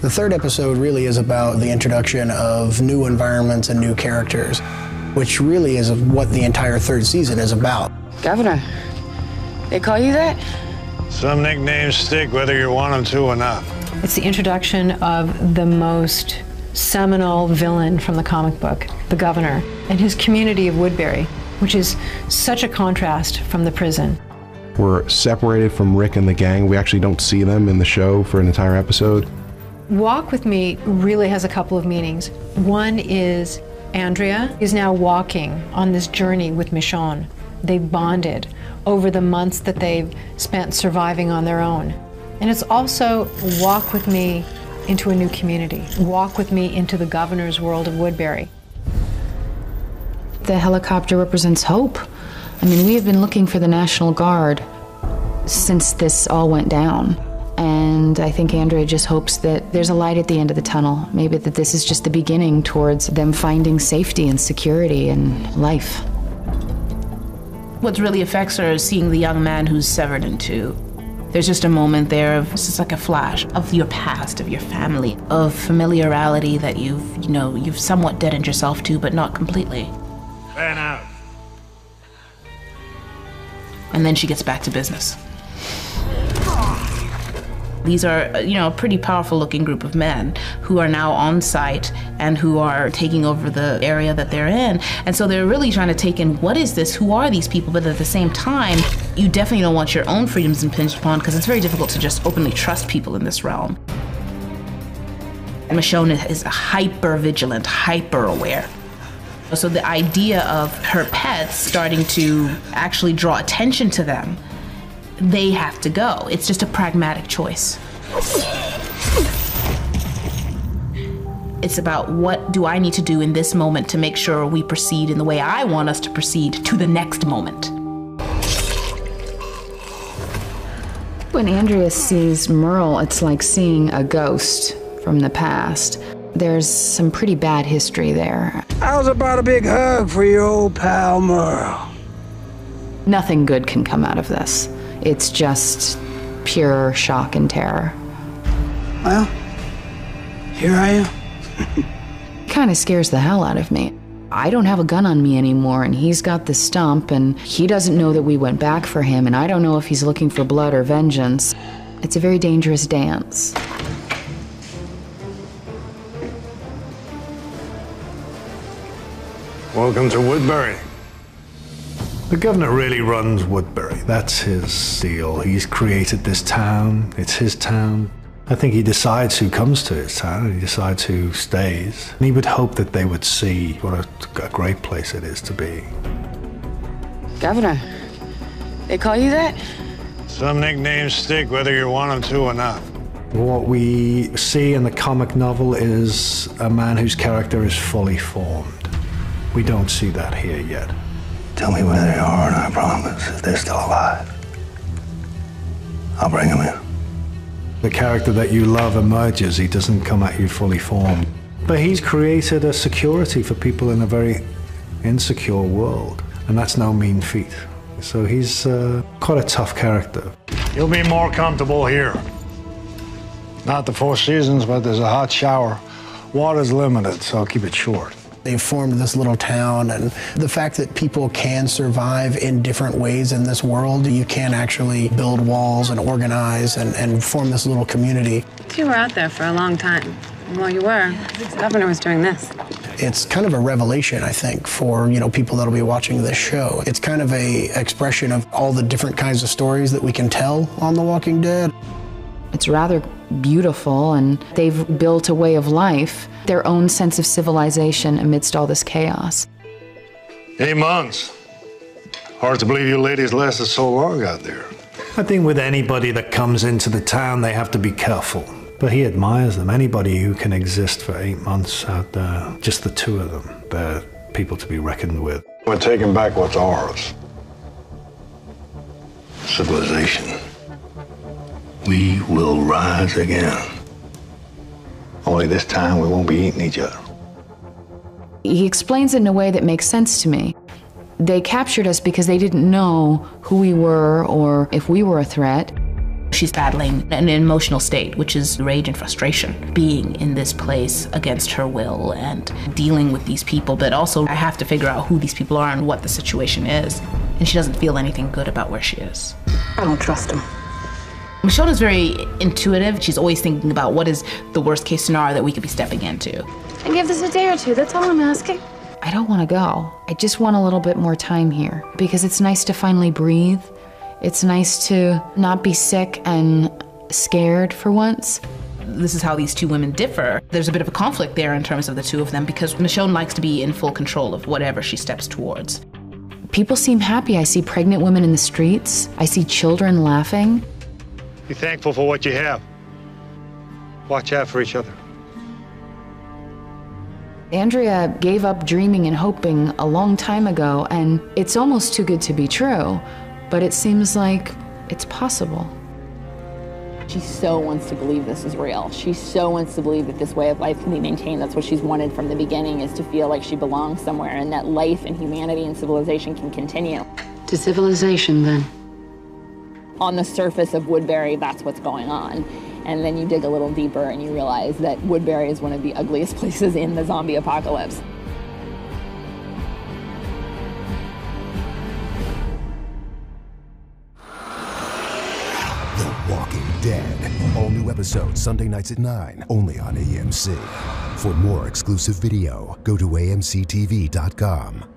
The third episode really is about the introduction of new environments and new characters, which really is what the entire third season is about. Governor, they call you that? Some nicknames stick whether you want them to or not. It's the introduction of the most seminal villain from the comic book, the governor, and his community of Woodbury, which is such a contrast from the prison. We're separated from Rick and the gang. We actually don't see them in the show for an entire episode. Walk with me really has a couple of meanings. One is Andrea is now walking on this journey with Michonne. They've bonded over the months that they've spent surviving on their own. And it's also walk with me into a new community. Walk with me into the governor's world of Woodbury. The helicopter represents hope. I mean, we have been looking for the National Guard since this all went down. And I think Andrea just hopes that there's a light at the end of the tunnel. Maybe that this is just the beginning towards them finding safety and security and life. What really affects her is seeing the young man who's severed in two. There's just a moment there of, it's just like a flash of your past, of your family, of familiarity that you've somewhat deadened yourself to, but not completely. Fan out. And then she gets back to business. These are, a pretty powerful looking group of men who are now on site and who are taking over the area that they're in. And so they're really trying to take in, what is this? Who are these people? But at the same time, you definitely don't want your own freedoms impinged upon, because it's very difficult to just openly trust people in this realm. And Michonne is hyper vigilant, hyper aware. So the idea of her pets starting to actually draw attention to them, they have to go. It's just a pragmatic choice. It's about, what do I need to do in this moment to make sure we proceed in the way I want us to proceed to the next moment. When Andrea sees Merle, it's like seeing a ghost from the past. There's some pretty bad history there. How's about a big hug for your old pal Merle? Nothing good can come out of this. It's just pure shock and terror. Well, here I am. Kind of scares the hell out of me. I don't have a gun on me anymore, and he's got the stump, and he doesn't know that we went back for him, and I don't know if he's looking for blood or vengeance. It's a very dangerous dance. Welcome to Woodbury. The governor really runs Woodbury. That's his deal. He's created this town. It's his town. I think he decides who comes to his town, and he decides who stays. And he would hope that they would see what a great place it is to be. Governor, they call you that? Some nicknames stick whether you want them to or not. What we see in the comic novel is a man whose character is fully formed. We don't see that here yet. Tell me where they are, and I promise, if they're still alive, I'll bring them in. The character that you love emerges. He doesn't come at you fully formed. But he's created a security for people in a very insecure world, and that's no mean feat. So he's quite a tough character. You'll be more comfortable here. Not the Four Seasons, but there's a hot shower. Water's limited, so I'll keep it short. They've formed this little town, and the fact that people can survive in different ways in this world, you can actually build walls and organize and form this little community. You were out there for a long time. And while you were, the governor was doing this. It's kind of a revelation, I think, for people that'll be watching this show. It's kind of a expression of all the different kinds of stories that we can tell on The Walking Dead. It's rather beautiful, and they've built a way of life, their own sense of civilization amidst all this chaos. 8 months. Hard to believe you ladies lasted so long out there. I think with anybody that comes into the town, they have to be careful. But he admires them. Anybody who can exist for 8 months out there, just the two of them, they're people to be reckoned with. We're taking back what's ours. Civilization. We will rise again. Only this time we won't be eating each other. He explains it in a way that makes sense to me. They captured us because they didn't know who we were or if we were a threat. She's battling an emotional state, which is rage and frustration, being in this place against her will and dealing with these people, but also I have to figure out who these people are and what the situation is. And she doesn't feel anything good about where she is. I don't trust him. Michonne is very intuitive. She's always thinking about what is the worst case scenario that we could be stepping into. And give this a day or two, that's all I'm asking. I don't want to go. I just want a little bit more time here because it's nice to finally breathe. It's nice to not be sick and scared for once. This is how these two women differ. There's a bit of a conflict there in terms of the two of them because Michonne likes to be in full control of whatever she steps towards. People seem happy. I see pregnant women in the streets. I see children laughing. Be thankful for what you have. Watch out for each other. Andrea gave up dreaming and hoping a long time ago, and it's almost too good to be true, but it seems like it's possible. She so wants to believe this is real. She so wants to believe that this way of life can be maintained. That's what she's wanted from the beginning, is to feel like she belongs somewhere and that life and humanity and civilization can continue. To civilization, then. On the surface of Woodbury, that's what's going on. And then you dig a little deeper and you realize that Woodbury is one of the ugliest places in the zombie apocalypse. The Walking Dead. All new episodes Sunday nights at 9, only on AMC. For more exclusive video, go to amctv.com.